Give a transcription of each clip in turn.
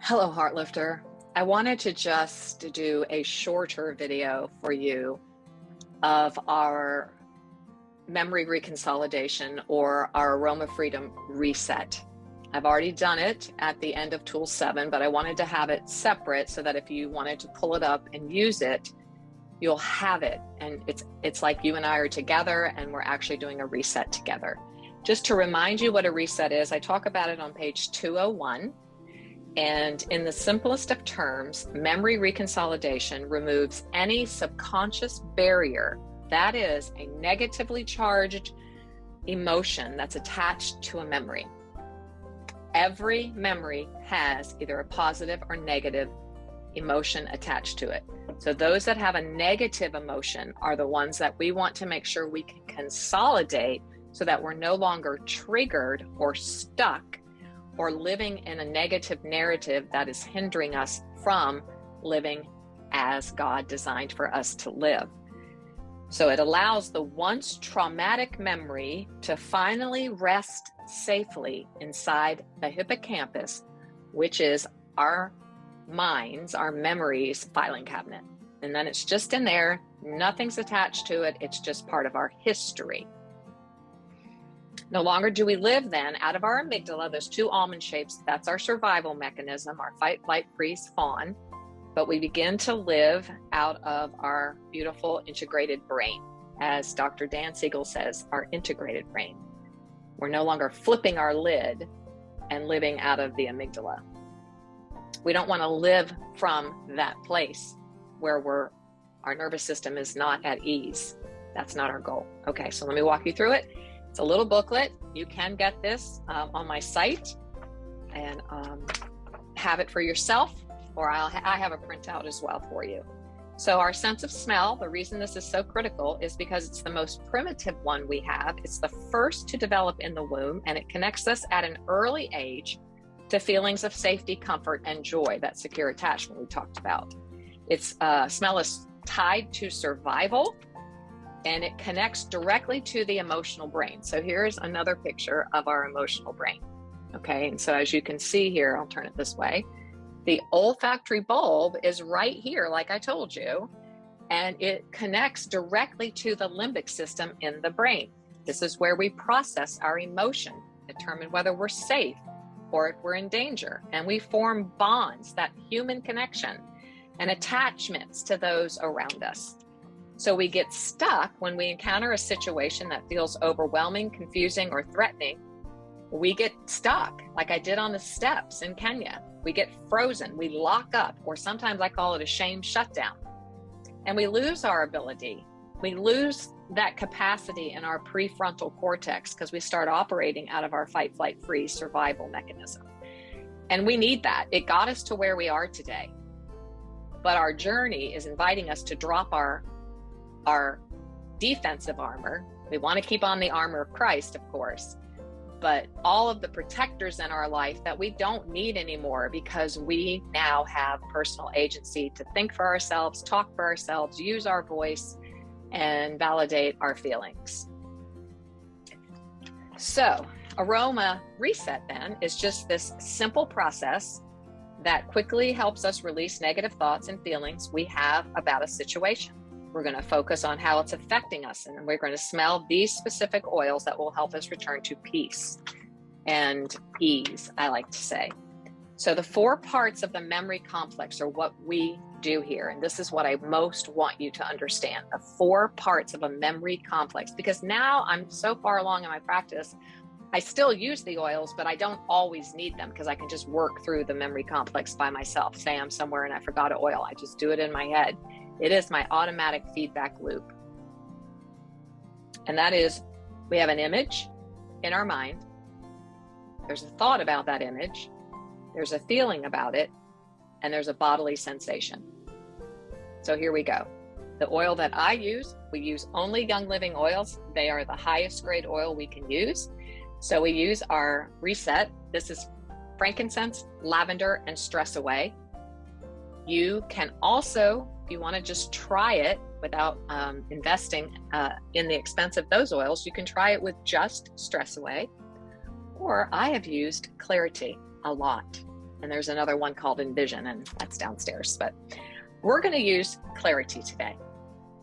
Hello, Heartlifter. I wanted to just do a shorter video for you of our memory reconsolidation or our Aroma Freedom reset. I've already done it at the end of Tool 7, but I wanted to have it separate so that if you wanted to pull it up and use it, you'll have it. And it's like you and I are together and we're actually doing a reset together. Just to remind you what a reset is, I talk about it on page 201. And in the simplest of terms, memory reconsolidation removes any subconscious barrier, that is a negatively charged emotion that's attached to a memory. Every memory has either a positive or negative emotion attached to it. So those that have a negative emotion are the ones that we want to make sure we can consolidate so that we're no longer triggered or stuck or living in a negative narrative that is hindering us from living as God designed for us to live. So it allows the once traumatic memory to finally rest safely inside the hippocampus, which is our minds, our memories filing cabinet. And then it's just in there, nothing's attached to it, it's just part of our history. No longer do we live then out of our amygdala, those two almond shapes, that's our survival mechanism, our fight, flight, freeze, fawn. But we begin to live out of our beautiful integrated brain. As Dr. Dan Siegel says, our integrated brain. We're no longer flipping our lid and living out of the amygdala. We don't want to live from that place where our nervous system is not at ease. That's not our goal. Okay, so let me walk you through it. It's a little booklet. You can get this on my site and have it for yourself, or I have a printout as well for you. So our sense of smell, the reason this is so critical is because it's the most primitive one we have. It's the first to develop in the womb, and it connects us at an early age to feelings of safety, comfort, and joy, that secure attachment we talked about. Smell is tied to survival, and it connects directly to the emotional brain. So here's another picture of our emotional brain. Okay, and so as you can see here, I'll turn it this way. The olfactory bulb is right here, like I told you, and it connects directly to the limbic system in the brain. This is where we process our emotion, determine whether we're safe or if we're in danger, and we form bonds, that human connection, and attachments to those around us. So we get stuck when we encounter a situation that feels overwhelming, confusing, or threatening. We get stuck, like I did on the steps in Kenya. We get frozen, we lock up, or sometimes I call it a shame shutdown. And we lose our ability. We lose that capacity in our prefrontal cortex because we start operating out of our fight, flight, freeze survival mechanism. And we need that. It got us to where we are today. But our journey is inviting us to drop our defensive armor. We want to keep on the armor of Christ, of course, but all of the protectors in our life that we don't need anymore because we now have personal agency to think for ourselves, talk for ourselves, use our voice, and validate our feelings. So, Aroma Reset then is just this simple process that quickly helps us release negative thoughts and feelings we have about a situation. We're going to focus on how it's affecting us, and we're going to smell these specific oils that will help us return to peace and ease, I like to say. So the 4 parts of the memory complex are what we do here, and this is what I most want you to understand, the 4 parts of a memory complex, because now I'm so far along in my practice, I still use the oils, but I don't always need them because I can just work through the memory complex by myself. Say I'm somewhere and I forgot an oil, I just do it in my head. It is my automatic feedback loop. And that is, we have an image in our mind. There's a thought about that image. There's a feeling about it. And there's a bodily sensation. So here we go. The oil that I use, we use only Young Living oils. They are the highest grade oil we can use. So we use our Reset. This is frankincense, lavender, and stress away. You can also, if you want to just try it without investing in the expense of those oils, you can try it with just stress away. Or I have used Clarity a lot. And there's another one called Envision, and that's downstairs. But we're going to use clarity today.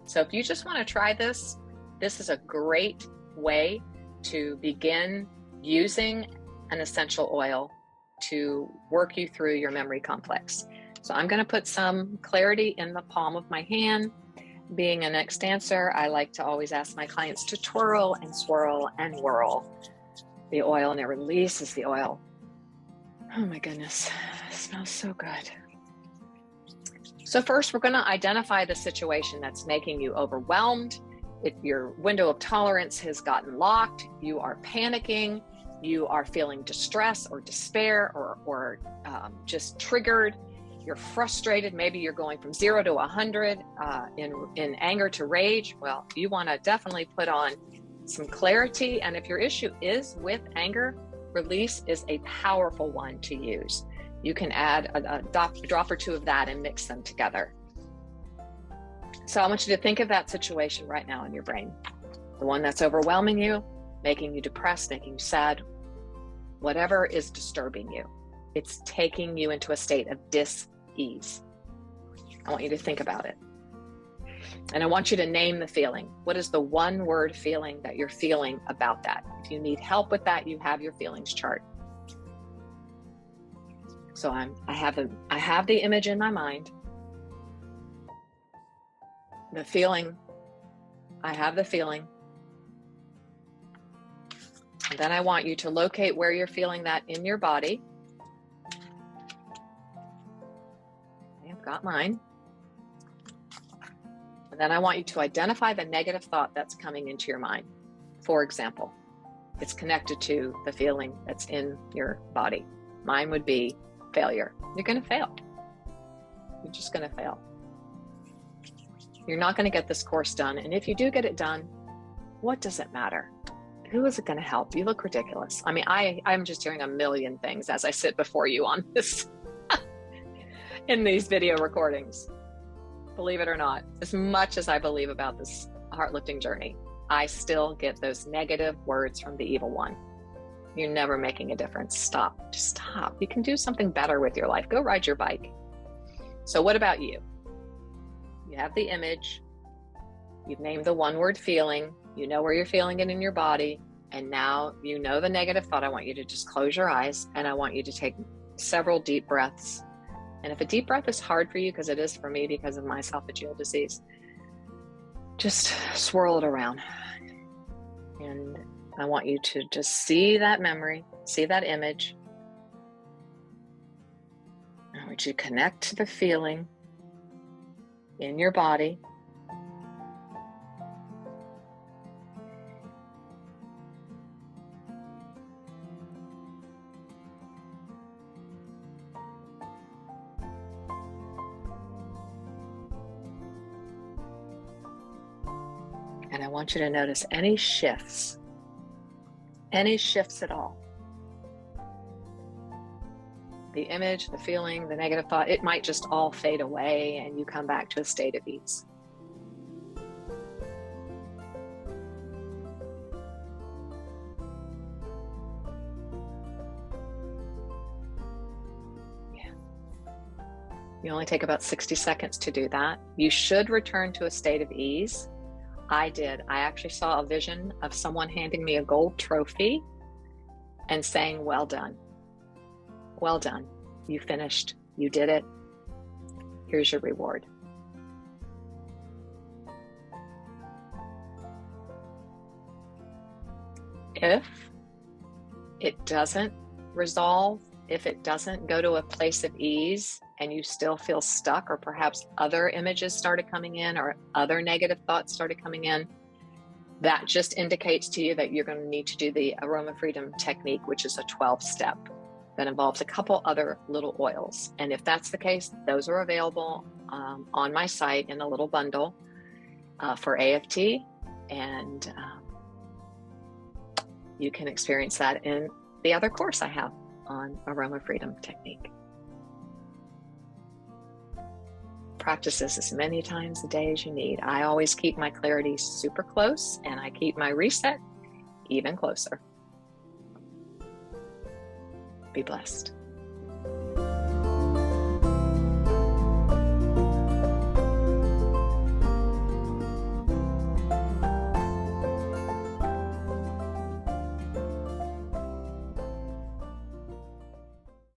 So if you just want to try this, this is a great way to begin using an essential oil to work you through your memory complex. So I'm going to put some clarity in the palm of my hand. Being an ex-dancer, I like to always ask my clients to twirl and swirl and whirl the oil, and it releases the oil. Oh my goodness, it smells so good. So first, we're going to identify the situation that's making you overwhelmed. If your window of tolerance has gotten locked, you are panicking, you are feeling distress or despair or just triggered, you're frustrated, maybe you're going from 0 to 100 in anger to rage. Well, you want to definitely put on some clarity. And if your issue is with anger, release is a powerful one to use. You can add a drop or two of that and mix them together. So I want you to think of that situation right now in your brain. The one that's overwhelming you, making you depressed, making you sad, whatever is disturbing you. It's taking you into a state of dis-ease. I want you to think about it. And I want you to name the feeling. What is the one word feeling that you're feeling about that? If you need help with that, you have your feelings chart. So I have the image in my mind. The feeling, I have the feeling. And then I want you to locate where you're feeling that in your body. I've got mine. And then I want you to identify the negative thought that's coming into your mind. For example, it's connected to the feeling that's in your body. Mine would be failure. You're going to fail. You're just going to fail. You're not going to get this course done. And if you do get it done, what does it matter? Who is it going to help? You look ridiculous. I mean, I'm just hearing a million things as I sit before you on this, in these video recordings. Believe it or not, as much as I believe about this heartlifting journey, I still get those negative words from the evil one. You're never making a difference. Stop. Just stop. You can do something better with your life. Go ride your bike. So what about you? You have the image. You've named the one word feeling. You know where you're feeling it in your body. And now you know the negative thought. I want you to just close your eyes and I want you to take several deep breaths. And if a deep breath is hard for you, because it is for me because of my esophageal disease, just swirl it around. And I want you to just see that memory, see that image. I want you to connect to the feeling in your body. And I want you to notice any shifts at all. The image, the feeling, the negative thought, it might just all fade away and you come back to a state of ease. Yeah. You only take about 60 seconds to do that. You should return to a state of ease. I did. I actually saw a vision of someone handing me a gold trophy and saying, well done. Well done. You finished. You did it. Here's your reward. If it doesn't resolve, if it doesn't go to a place of ease and you still feel stuck, or perhaps other images started coming in or other negative thoughts started coming in, that just indicates to you that you're going to need to do the Aroma Freedom technique, which is a 12-step that involves a couple other little oils. And if that's the case, those are available on my site in a little bundle for AFT. And you can experience that in the other course I have on Aroma Freedom technique. Practice this as many times a day as you need. I always keep my clarity super close and I keep my reset even closer. Be blessed.